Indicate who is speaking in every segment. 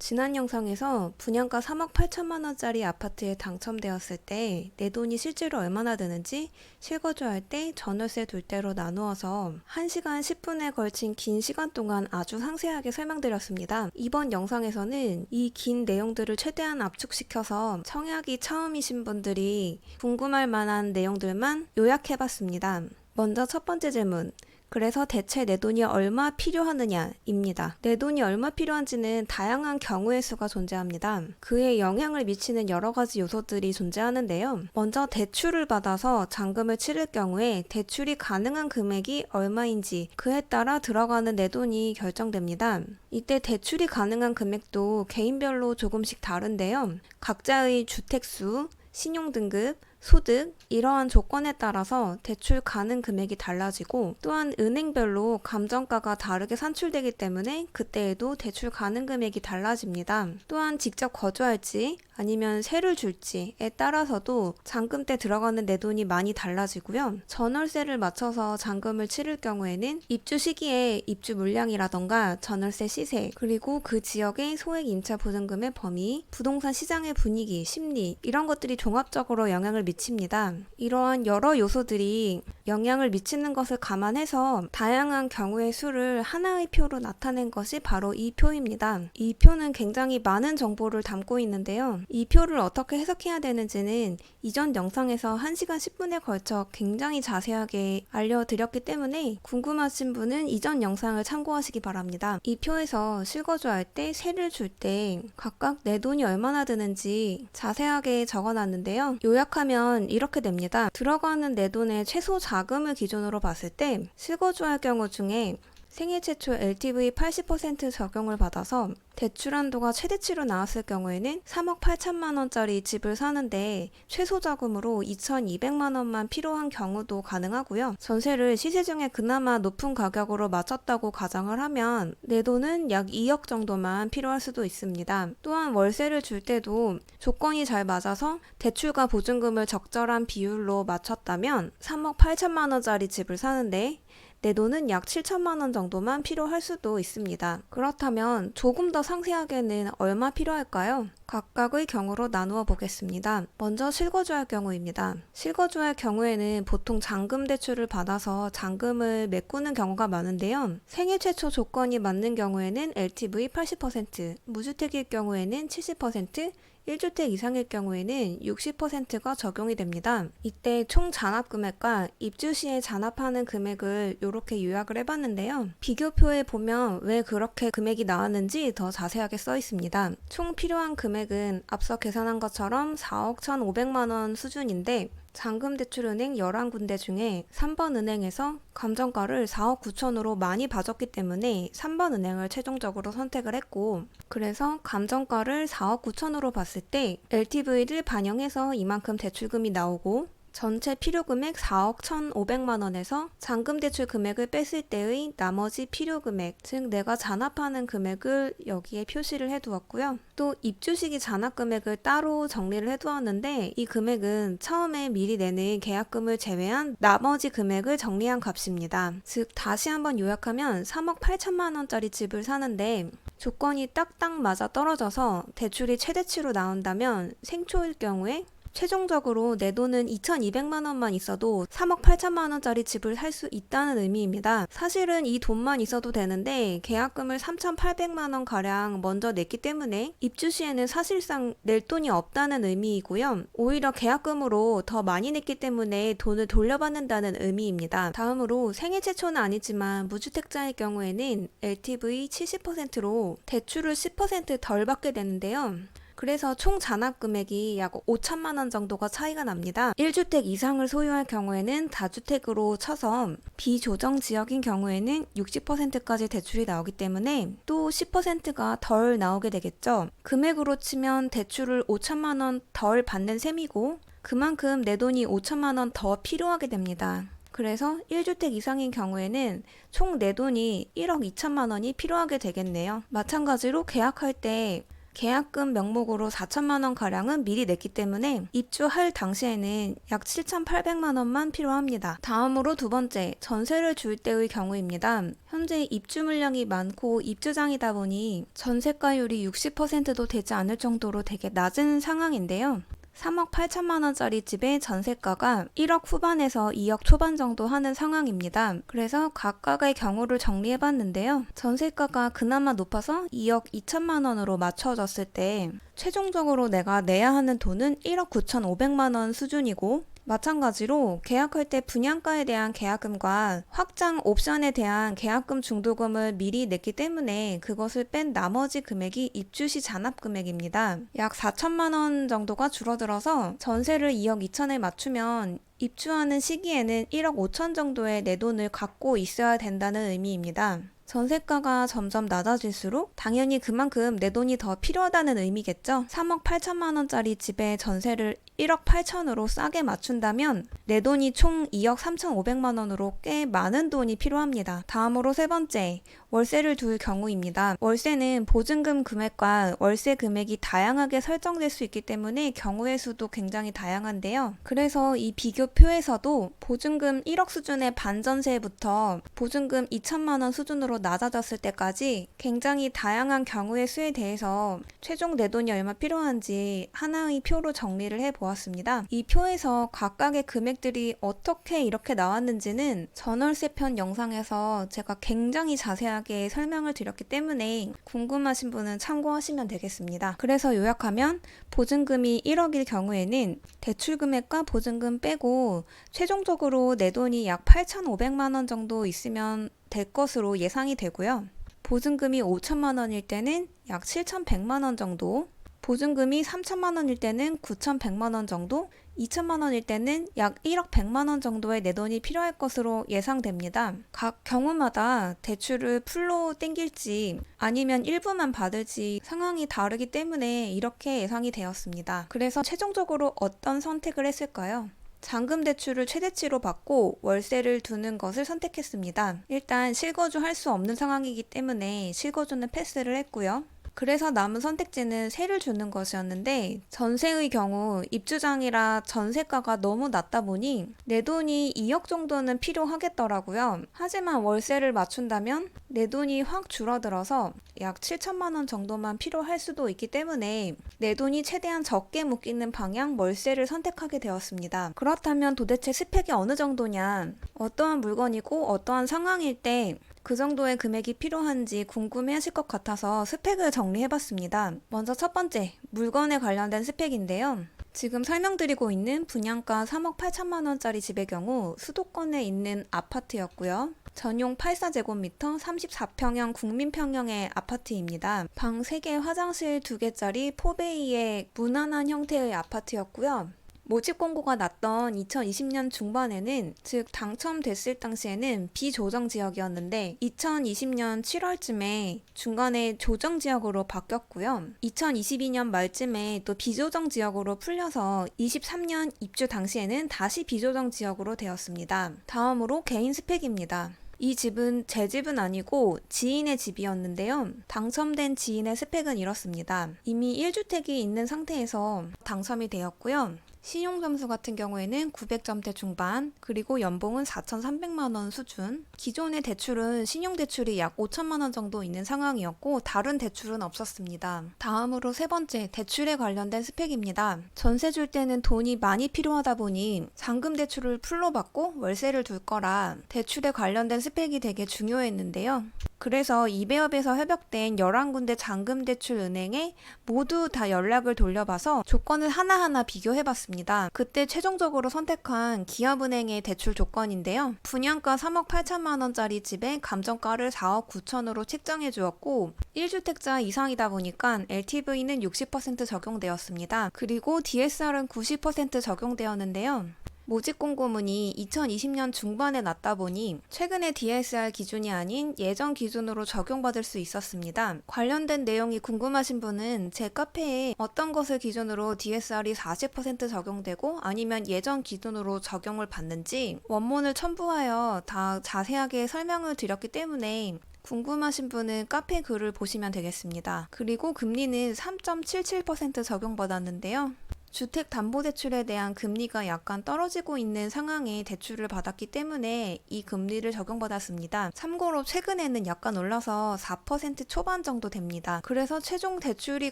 Speaker 1: 지난 영상에서 분양가 3억 8천만 원짜리 아파트에 당첨되었을 때 내 돈이 실제로 얼마나 드는지 실거주할 때 전월세 둘 대로 나누어서 1시간 10분에 걸친 긴 시간 동안 아주 상세하게 설명드렸습니다. 이번 영상에서는 이 긴 내용들을 최대한 압축시켜서 청약이 처음이신 분들이 궁금할 만한 내용들만 요약해봤습니다. 먼저 첫 번째 질문. 그래서 대체 내 돈이 얼마 필요하느냐 입니다. 내 돈이 얼마 필요한지는 다양한 경우의 수가 존재합니다. 그에 영향을 미치는 여러 가지 요소들이 존재하는데요. 먼저 대출을 받아서 잔금을 치를 경우에 대출이 가능한 금액이 얼마인지 그에 따라 들어가는 내 돈이 결정됩니다. 이때 대출이 가능한 금액도 개인별로 조금씩 다른데요. 각자의 주택수, 신용등급, 소득, 이러한 조건에 따라서 대출 가능 금액이 달라지고 또한 은행별로 감정가가 다르게 산출되기 때문에 그때에도 대출 가능 금액이 달라집니다. 또한 직접 거주할지 아니면 세를 줄지에 따라서도 잔금 때 들어가는 내 돈이 많이 달라지고요. 전월세를 맞춰서 잔금을 치를 경우에는 입주 시기에 입주 물량이라던가 전월세 시세 그리고 그 지역의 소액 임차 보증금의 범위, 부동산 시장의 분위기, 심리 이런 것들이 종합적으로 영향을 미칩니다. 이러한 여러 요소들이 영향을 미치는 것을 감안해서 다양한 경우의 수를 하나의 표로 나타낸 것이 바로 이 표입니다. 이 표는 굉장히 많은 정보를 담고 있는데요. 이 표를 어떻게 해석해야 되는지는 이전 영상에서 1시간 10분에 걸쳐 굉장히 자세하게 알려드렸기 때문에 궁금하신 분은 이전 영상을 참고하시기 바랍니다. 이 표에서 실거주할 때, 세를 줄 때 각각 내 돈이 얼마나 드는지 자세하게 적어놨는데요. 요약하면 이렇게 됩니다. 들어가는 내 돈의 최소 자금을 기준으로 봤을 때 실거주할 경우 중에 생애 최초 LTV 80% 적용을 받아서 대출 한도가 최대치로 나왔을 경우에는 3억 8천만 원짜리 집을 사는데 최소 자금으로 2,200만 원만 필요한 경우도 가능하고요. 전세를 시세 중에 그나마 높은 가격으로 맞췄다고 가정을 하면 내 돈은 약 2억 정도만 필요할 수도 있습니다. 또한 월세를 줄 때도 조건이 잘 맞아서 대출과 보증금을 적절한 비율로 맞췄다면 3억 8천만 원짜리 집을 사는데 내 돈은 약 7천만 원 정도만 필요할 수도 있습니다. 그렇다면 조금 더 상세하게는 얼마 필요할까요? 각각의 경우로 나누어 보겠습니다. 먼저 실거주할 경우입니다. 실거주할 경우에는 보통 잔금 대출을 받아서 잔금을 메꾸는 경우가 많은데요. 생애 최초 조건이 맞는 경우에는 LTV 80%, 무주택일 경우에는 70%, 1주택 이상일 경우에는 60%가 적용이 됩니다. 이때 총 잔압 금액과 입주 시에 잔압하는 금액을 이렇게 요약을 해봤는데요. 비교표에 보면 왜 그렇게 금액이 나왔는지 더 자세하게 써 있습니다. 총 필요한 금액은 앞서 계산한 것처럼 4억 1,500만 원 수준인데 잔금대출은행 11군데 중에 3번 은행에서 감정가를 4억 9천으로 많이 봐줬기 때문에 3번 은행을 최종적으로 선택을 했고 그래서 감정가를 4억 9천으로 봤을 때 LTV를 반영해서 이만큼 대출금이 나오고 전체 필요금액 4억 1,500만 원에서 잔금대출 금액을 뺐을 때의 나머지 필요금액, 즉 내가 잔압하는 금액을 여기에 표시를 해두었고요. 또 입주시기 잔압금액을 따로 정리를 해두었는데 이 금액은 처음에 미리 내는 계약금을 제외한 나머지 금액을 정리한 값입니다. 즉 다시 한번 요약하면 3억 8천만 원짜리 집을 사는데 조건이 딱딱 맞아 떨어져서 대출이 최대치로 나온다면 생초일 경우에 최종적으로 내 돈은 2,200만 원만 있어도 3억 8천만 원짜리 집을 살 수 있다는 의미입니다. 사실은 이 돈만 있어도 되는데 계약금을 3,800만 원 가량 먼저 냈기 때문에 입주 시에는 사실상 낼 돈이 없다는 의미이고요. 오히려 계약금으로 더 많이 냈기 때문에 돈을 돌려받는다는 의미입니다. 다음으로 생애 최초는 아니지만 무주택자일 경우에는 LTV 70%로 대출을 10% 덜 받게 되는데요. 그래서 총 잔압 금액이 약 5천만 원 정도가 차이가 납니다. 1주택 이상을 소유할 경우에는 다주택으로 쳐서 비조정 지역인 경우에는 60%까지 대출이 나오기 때문에 또 10%가 덜 나오게 되겠죠. 금액으로 치면 대출을 5천만 원 덜 받는 셈이고 그만큼 내 돈이 5천만 원 더 필요하게 됩니다. 그래서 1주택 이상인 경우에는 총 내 돈이 1억 2천만 원이 필요하게 되겠네요. 마찬가지로 계약할 때 계약금 명목으로 4천만 원 가량은 미리 냈기 때문에 입주할 당시에는 약 7,800만 원만 필요합니다. 다음으로 두 번째, 전세를 줄 때의 경우입니다. 현재 입주 물량이 많고 입주장이다 보니 전세가율이 60%도 되지 않을 정도로 되게 낮은 상황인데요. 3억 8천만 원짜리 집의 전세가가 1억 후반에서 2억 초반 정도 하는 상황입니다. 그래서 각각의 경우를 정리해 봤는데요. 전세가가 그나마 높아서 2억 2천만 원으로 맞춰졌을 때 최종적으로 내가 내야 하는 돈은 1억 9,500만 원 수준이고, 마찬가지로 계약할 때 분양가에 대한 계약금과 확장 옵션에 대한 계약금 중도금을 미리 냈기 때문에 그것을 뺀 나머지 금액이 입주시 잔압금액입니다. 약 4천만 원 정도가 줄어들어서 전세를 2억 2천에 맞추면 입주하는 시기에는 1억 5천 정도의 내 돈을 갖고 있어야 된다는 의미입니다. 전세가가 점점 낮아질수록 당연히 그만큼 내 돈이 더 필요하다는 의미겠죠. 3억 8천만 원짜리 집에 전세를 1억 8천으로 싸게 맞춘다면 내 돈이 총 2억 3,500만 원으로 꽤 많은 돈이 필요합니다. 다음으로 세 번째, 월세를 둘 경우입니다. 월세는 보증금 금액과 월세 금액이 다양하게 설정될 수 있기 때문에 경우의 수도 굉장히 다양한데요. 그래서 이 비교표에서도 보증금 1억 수준의 반전세부터 보증금 2천만 원 수준으로 낮아졌을 때까지 굉장히 다양한 경우의 수에 대해서 최종 내 돈이 얼마 필요한지 하나의 표로 정리를 해보았습니다. 이 표에서 각각의 금액들이 어떻게 이렇게 나왔는지는 전월세 편 영상에서 제가 굉장히 자세하게 설명을 드렸기 때문에 궁금하신 분은 참고하시면 되겠습니다. 그래서 요약하면 보증금이 1억일 경우에는 대출 금액과 보증금 빼고 최종적으로 내 돈이 약 8,500만 원 정도 있으면 될 것으로 예상이 되고요. 보증금이 5천만 원일 때는 약 7,100만 원 정도, 보증금이 3천만 원일 때는 9,100만 원 정도, 2천만 원일 때는 약 1억 100만 원 정도의 내 돈이 필요할 것으로 예상됩니다. 각 경우마다 대출을 풀로 땡길지 아니면 일부만 받을지 상황이 다르기 때문에 이렇게 예상이 되었습니다. 그래서 최종적으로 어떤 선택을 했을까요? 잔금 대출을 최대치로 받고 월세를 두는 것을 선택했습니다. 일단 실거주 할 수 없는 상황이기 때문에 실거주는 패스를 했고요. 그래서 남은 선택지는 세를 주는 것이었는데, 전세의 경우 입주장이라 전세가가 너무 낮다 보니 내 돈이 2억 정도는 필요하겠더라고요. 하지만 월세를 맞춘다면 내 돈이 확 줄어들어서 약 7천만 원 정도만 필요할 수도 있기 때문에 내 돈이 최대한 적게 묶이는 방향 월세를 선택하게 되었습니다. 그렇다면 도대체 스펙이 어느 정도냐, 어떠한 물건이고 어떠한 상황일 때 그 정도의 금액이 필요한지 궁금해 하실 것 같아서 스펙을 정리해봤습니다. 먼저 첫 번째, 물건에 관련된 스펙인데요. 지금 설명드리고 있는 분양가 3억 8천만 원짜리 집의 경우 수도권에 있는 아파트였고요. 전용 84제곱미터 34평형 국민평형의 아파트입니다. 방 3개, 화장실 2개짜리 4베이의 무난한 형태의 아파트였고요. 모집 공고가 났던 2020년 중반에는, 즉 당첨됐을 당시에는 비조정 지역이었는데 2020년 7월쯤에 중간에 조정 지역으로 바뀌었고요. 2022년 말쯤에 또 비조정 지역으로 풀려서 23년 입주 당시에는 다시 비조정 지역으로 되었습니다. 다음으로 개인 스펙입니다. 이 집은 제 집은 아니고 지인의 집이었는데요. 당첨된 지인의 스펙은 이렇습니다. 이미 1주택이 있는 상태에서 당첨이 되었고요. 신용점수 같은 경우에는 900점대 중반, 그리고 연봉은 4,300만 원 수준. 기존의 대출은 신용대출이 약 5천만 원 정도 있는 상황이었고 다른 대출은 없었습니다. 다음으로 세 번째, 대출에 관련된 스펙입니다. 전세 줄 때는 돈이 많이 필요하다 보니 잔금 대출을 풀로 받고 월세를 둘 거라 대출에 관련된 스펙이 되게 중요했는데요. 그래서 이베업에서 협약된 11군데 잔금대출 은행에 모두 다 연락을 돌려봐서 조건을 하나하나 비교해봤습니다. 그때 최종적으로 선택한 기업은행의 대출 조건인데요. 분양가 3억 8천만 원짜리 집에 감정가를 4억 9천으로 책정해 주었고 1주택자 이상이다 보니까 LTV는 60% 적용되었습니다. 그리고 DSR은 90% 적용되었는데요. 모집 공고문이 2020년 중반에 났다 보니 최근의 DSR 기준이 아닌 예전 기준으로 적용받을 수 있었습니다. 관련된 내용이 궁금하신 분은 제 카페에 어떤 것을 기준으로 DSR이 40% 적용되고 아니면 예전 기준으로 적용을 받는지 원문을 첨부하여 다 자세하게 설명을 드렸기 때문에 궁금하신 분은 카페 글을 보시면 되겠습니다. 그리고 금리는 3.77% 적용받았는데요. 주택담보대출에 대한 금리가 약간 떨어지고 있는 상황에 대출을 받았기 때문에 이 금리를 적용받았습니다. 참고로 최근에는 약간 올라서 4% 초반 정도 됩니다. 그래서 최종 대출이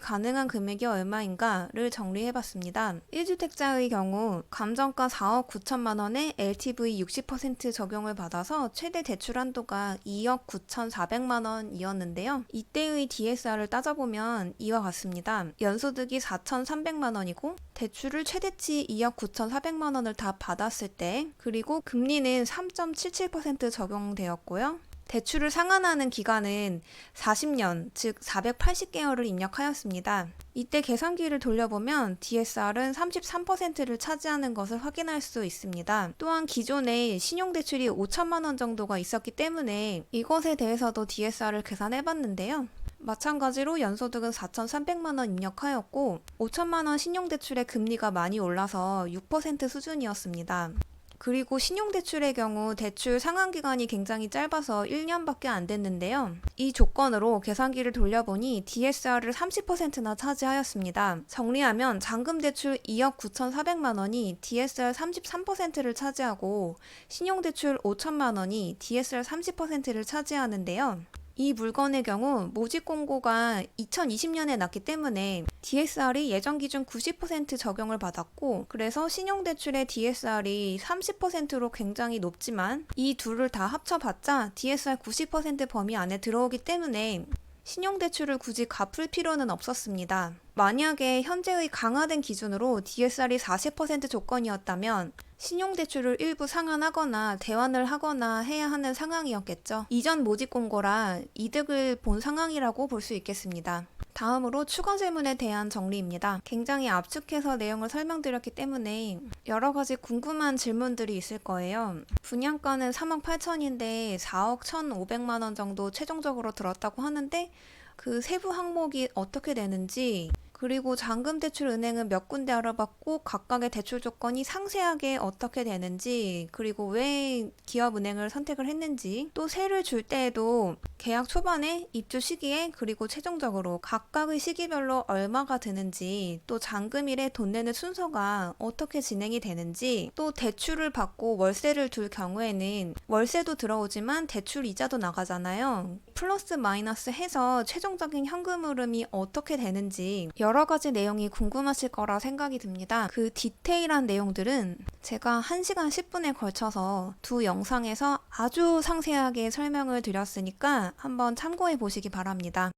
Speaker 1: 가능한 금액이 얼마인가를 정리해봤습니다. 1주택자의 경우 감정가 4억 9천만 원에 LTV 60% 적용을 받아서 최대 대출 한도가 2억 9,400만 원이었는데요. 이때의 DSR을 따져보면 이와 같습니다. 연소득이 4,300만 원이고 대출을 최대치 2억 9,400만 원을 다 받았을 때, 그리고 금리는 3.77% 적용되었고요. 대출을 상환하는 기간은 40년, 즉 480개월을 입력하였습니다. 이때 계산기를 돌려보면 DSR은 33%를 차지하는 것을 확인할 수 있습니다. 또한 기존에 신용대출이 5천만 원 정도가 있었기 때문에 이것에 대해서도 DSR을 계산해봤는데요. 마찬가지로 연소득은 4,300만 원 입력하였고 5천만 원 신용대출의 금리가 많이 올라서 6% 수준이었습니다. 그리고 신용대출의 경우 대출 상환기간이 굉장히 짧아서 1년밖에 안 됐는데요. 이 조건으로 계산기를 돌려보니 DSR을 30%나 차지하였습니다. 정리하면 잔금대출 2억 9,400만 원이 DSR 33%를 차지하고 신용대출 5천만 원이 DSR 30%를 차지하는데요. 이 물건의 경우 모집 공고가 2020년에 났기 때문에 DSR이 예전 기준 90% 적용을 받았고, 그래서 신용대출의 DSR이 30%로 굉장히 높지만 이 둘을 다 합쳐봤자 DSR 90% 범위 안에 들어오기 때문에 신용대출을 굳이 갚을 필요는 없었습니다. 만약에 현재의 강화된 기준으로 DSR이 40% 조건이었다면 신용대출을 일부 상환하거나 대환을 하거나 해야 하는 상황이었겠죠. 이전 모집 공고라 이득을 본 상황이라고 볼 수 있겠습니다. 다음으로 추가 질문에 대한 정리입니다. 굉장히 압축해서 내용을 설명드렸기 때문에 여러 가지 궁금한 질문들이 있을 거예요. 분양가는 3억 8천인데 4억 1,500만 원 정도 최종적으로 들었다고 하는데 그 세부 항목이 어떻게 되는지, 그리고 잔금대출은행은 몇 군데 알아봤고 각각의 대출 조건이 상세하게 어떻게 되는지, 그리고 왜 기업은행을 선택을 했는지, 또 세를 줄 때에도 계약 초반에, 입주 시기에, 그리고 최종적으로 각각의 시기별로 얼마가 드는지, 또 잔금일에 돈 내는 순서가 어떻게 진행이 되는지, 또 대출을 받고 월세를 둘 경우에는 월세도 들어오지만 대출 이자도 나가잖아요. 플러스 마이너스 해서 최종적인 현금 흐름이 어떻게 되는지 여러 가지 내용이 궁금하실 거라 생각이 듭니다. 그 디테일한 내용들은 제가 1시간 10분에 걸쳐서 두 영상에서 아주 상세하게 설명을 드렸으니까 한번 참고해 보시기 바랍니다.